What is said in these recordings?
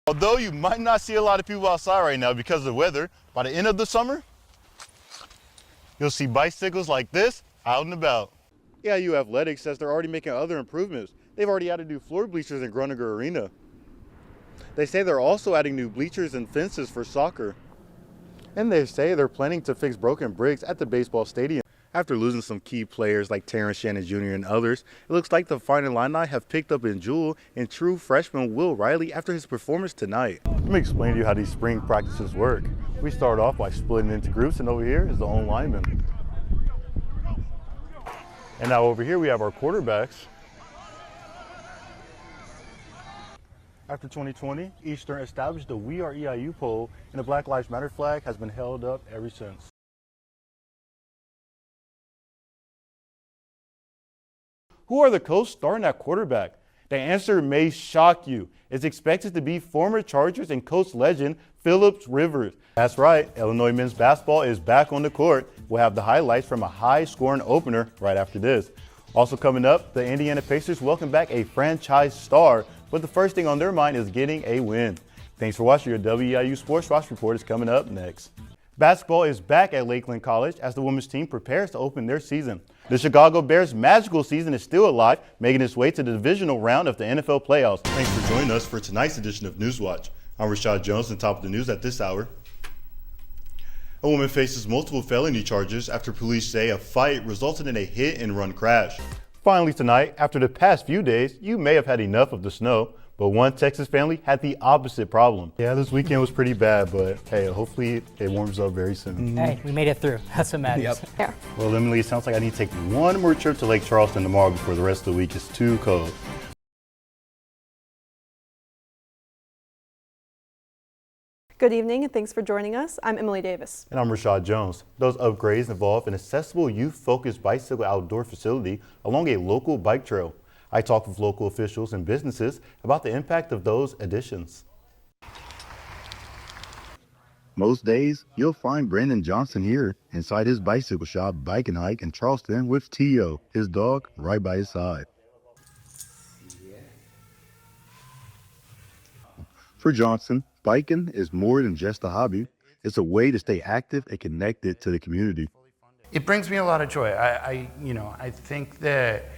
Although you might not see a lot of people outside right now because of the weather, by the end of the summer, you'll see bicycles like this out and about. AIU Athletics says they're already making other improvements. They've already added new floor bleachers in Gruninger Arena. They say they're also adding new bleachers and fences for soccer. And they say they're planning to fix broken bricks at the baseball stadium. After losing some key players like Terrence Shannon Jr. and others, it looks like the Fighting Illini have picked up in Jewel and true freshman Will Riley after his performance tonight. Let me explain to you how these spring practices work. We start off by splitting into groups, and over here is the own lineman. And now over here we have our quarterbacks. After 2020, Eastern established the We Are EIU poll, and the Black Lives Matter flag has been held up ever since. Who are the coaches starting at quarterback? The answer may shock you. It's expected to be former Chargers and Coach legend Phillips Rivers. That's right, Illinois men's basketball is back on the court. We'll have the highlights from a high-scoring opener right after this. Also coming up, the Indiana Pacers welcome back a franchise star, but the first thing on their mind is getting a win. Thanks for watching. Your WEIU Sports Watch Report is coming up next. Basketball is back at Lakeland College as the women's team prepares to open their season. The Chicago Bears' magical season is still alive, making its way to the divisional round of the NFL playoffs. Thanks for joining us for tonight's edition of Newswatch. I'm Rashaad Jones, and top of the news at this hour. A woman faces multiple felony charges after police say a fight resulted in a hit-and-run crash. Finally tonight, after the past few days, you may have had enough of the snow, but one Texas family had the opposite problem. Yeah, this weekend was pretty bad, but hey, hopefully it warms up very soon. Hey, we made it through. That's what matters. Yep. Yeah. Well, Emily, it sounds like I need to take one more trip to Lake Charleston tomorrow before the rest of the week is too cold. Good evening and thanks for joining us. I'm Emily Davis. And I'm Rashaad Jones. Those upgrades involve an accessible youth-focused bicycle outdoor facility along a local bike trail. I talked with local officials and businesses about the impact of those additions. Most days, you'll find Brandon Johnson here inside his bicycle shop, Bike and Hike in Charleston with Tio, his dog, right by his side. For Johnson, biking is more than just a hobby. It's a way to stay active and connected to the community. It brings me a lot of joy. I think that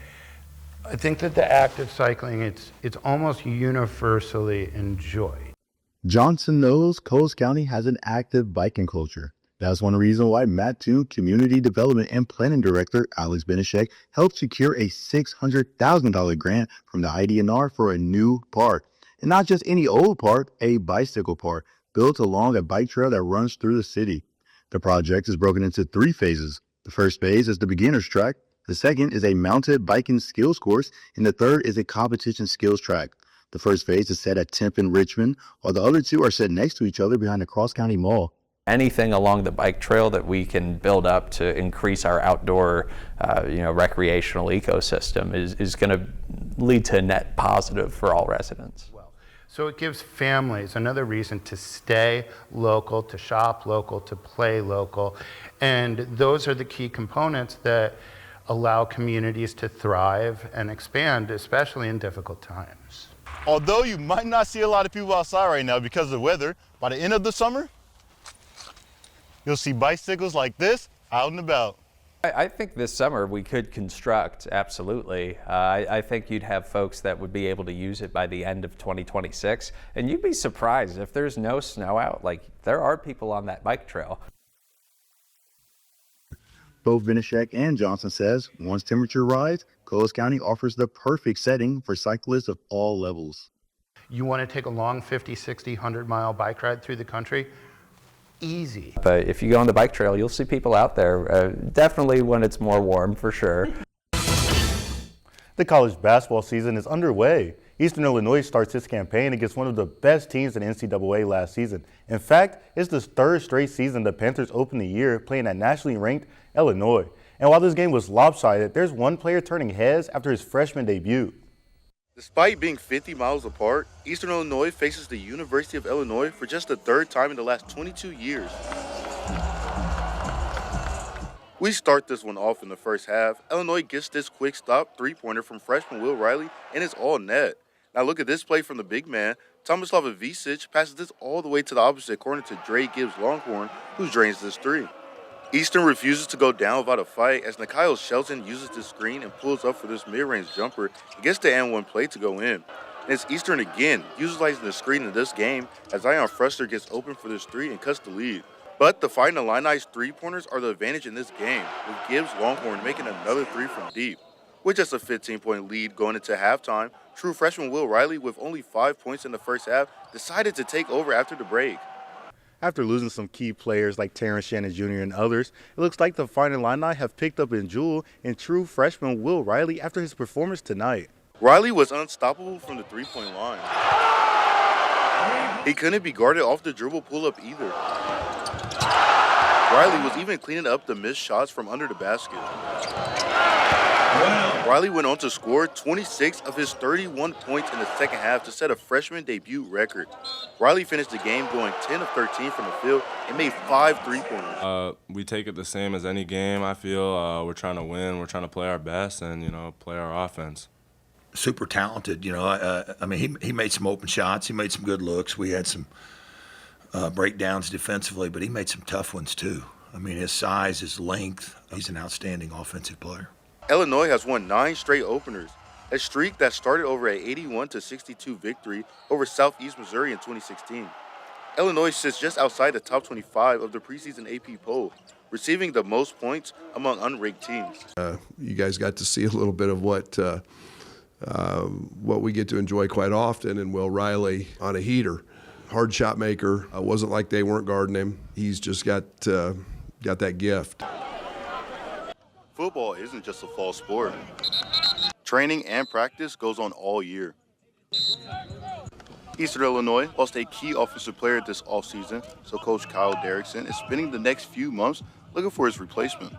the act of cycling, it's almost universally enjoyed. Johnson knows Coles County has an active biking culture. That's one reason why Matt Toon, Community Development and Planning Director Alex Benishek, helped secure a $600,000 grant from the IDNR for a new park. And not just any old park, a bicycle park built along a bike trail that runs through the city. The project is broken into 3 phases. The first phase is the beginner's track. The second is a mounted biking skills course, and the third is a competition skills track. The first phase is set at Temp in Richmond, while the other 2 are set next to each other behind the Cross County Mall. Anything along the bike trail that we can build up to increase our outdoor, recreational ecosystem is going to lead to a net positive for all residents. So it gives families another reason to stay local, to shop local, to play local. And those are the key components that allow communities to thrive and expand, especially in difficult times. Although you might not see a lot of people outside right now because of the weather, by the end of the summer, you'll see bicycles like this out and about. I think this summer we could construct, absolutely. I think you'd have folks that would be able to use it by the end of 2026. And you'd be surprised if there's no snow out, like there are people on that bike trail. Both Benishek and Johnson says once temperature rise, Coles County offers the perfect setting for cyclists of all levels. You want to take a long 50, 60, 100-mile bike ride through the country? Easy. But if you go on the bike trail, you'll see people out there, definitely when it's more warm, for sure. The college basketball season is underway. Eastern Illinois starts its campaign against one of the best teams in NCAA last season. In fact, it's the 3rd straight season the Panthers opened the year playing at nationally ranked Illinois. And while this game was lopsided, there's one player turning heads after his freshman debut. Despite being 50 miles apart, Eastern Illinois faces the University of Illinois for just the 3rd time in the last 22 years. We start this one off in the first half. Illinois gets this quick stop 3-pointer from freshman Will Riley, and it's all net. Now look at this play from the big man. Tomislav Ivicic passes this all the way to the opposite corner to Dre Gibbs Longhorn, who drains this three. Eastern refuses to go down without a fight as Nikhil Shelton uses the screen and pulls up for this mid-range jumper and gets the and one play to go in. And it's Eastern again, utilizing the screen in this game as Zion Frester gets open for this three and cuts the lead. But the Fighting Illini's three-pointers are the advantage in this game, with Gibbs Longhorn making another three from deep. With just a 15-point lead going into halftime, true freshman Will Riley, with only 5 points in the first half, decided to take over after the break. After losing some key players like Terrence Shannon Jr. and others, it looks like the Fighting Illini have picked up in jewel in true freshman Will Riley after his performance tonight. Riley was unstoppable from the three-point line. He couldn't be guarded off the dribble pull-up either. Riley was even cleaning up the missed shots from under the basket. Riley went on to score 26 of his 31 points in the second half to set a freshman debut record. Riley finished the game going 10 of 13 from the field and made 5 three-pointers. We take it the same as any game, I feel. We're trying to win. We're trying to play our best and, play our offense. Super talented, I mean, he made some open shots. He made some good looks. We had some breakdowns defensively, but he made some tough ones too. I mean, his size, his length, he's an outstanding offensive player. Illinois has won 9 straight openers, a streak that started over an 81-62 victory over Southeast Missouri in 2016. Illinois sits just outside the top 25 of the preseason AP poll, receiving the most points among unranked teams. You guys got to see a little bit of what we get to enjoy quite often, and Will Riley on a heater. Hard shot maker. It wasn't like they weren't guarding him. He's just got that gift. Football isn't just a fall sport. Training and practice goes on all year. Eastern Illinois lost a key offensive player this offseason, so Coach Kyle Derrickson is spending the next few months looking for his replacement.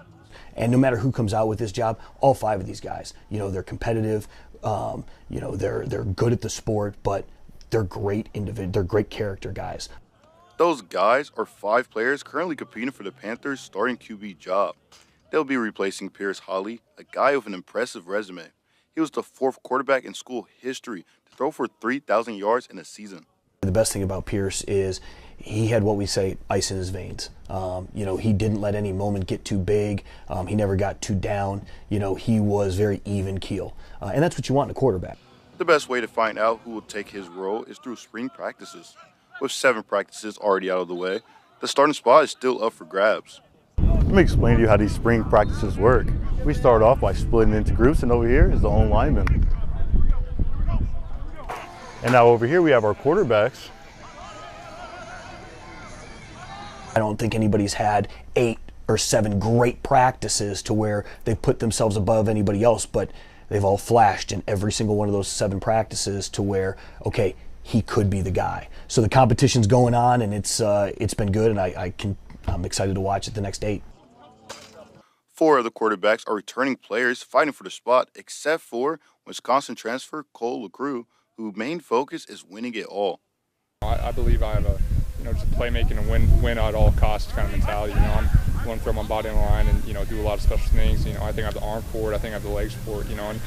And no matter who comes out with this job, all 5 of these guys, they're competitive, they're good at the sport, but they're great they're great character guys. Those guys are 5 players currently competing for the Panthers' starting QB job. They'll be replacing Pierce Holly, a guy with an impressive resume. He was the 4th quarterback in school history to throw for 3,000 yards in a season. The best thing about Pierce is he had what we say ice in his veins. He didn't let any moment get too big. He never got too down. He was very even keel. And that's what you want in a quarterback. The best way to find out who will take his role is through spring practices. With 7 practices already out of the way, the starting spot is still up for grabs. Let me explain to you how these spring practices work. We start off by splitting into groups, and over here is the own lineman. And now over here we have our quarterbacks. I don't think anybody's had 8 or 7 great practices to where they've put themselves above anybody else, but they've all flashed in every single one of those 7 practices to where, okay, he could be the guy. So the competition's going on, and it's been good, and I'm excited to watch it the next 8. 4 of the quarterbacks are returning players fighting for the spot, except for Wisconsin transfer Cole LaCrue, whose main focus is winning it all. I believe I have a just a playmaking and win at all costs kind of mentality. I'm willing to throw my body on the line and do a lot of special things. I think I have the arm for it. I think I have the legs for it. And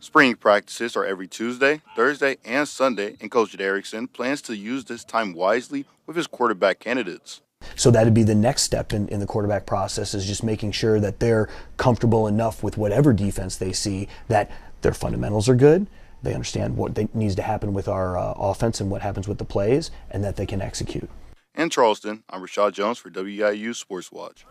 spring practices are every Tuesday, Thursday, and Sunday, and Coach Derrickson plans to use this time wisely with his quarterback candidates. So that'd be the next step in the quarterback process, is just making sure that they're comfortable enough with whatever defense they see, that their fundamentals are good, they understand what needs to happen with our offense and what happens with the plays, and that they can execute. In Charleston, I'm Rashaad Jones for WIU Sports Watch.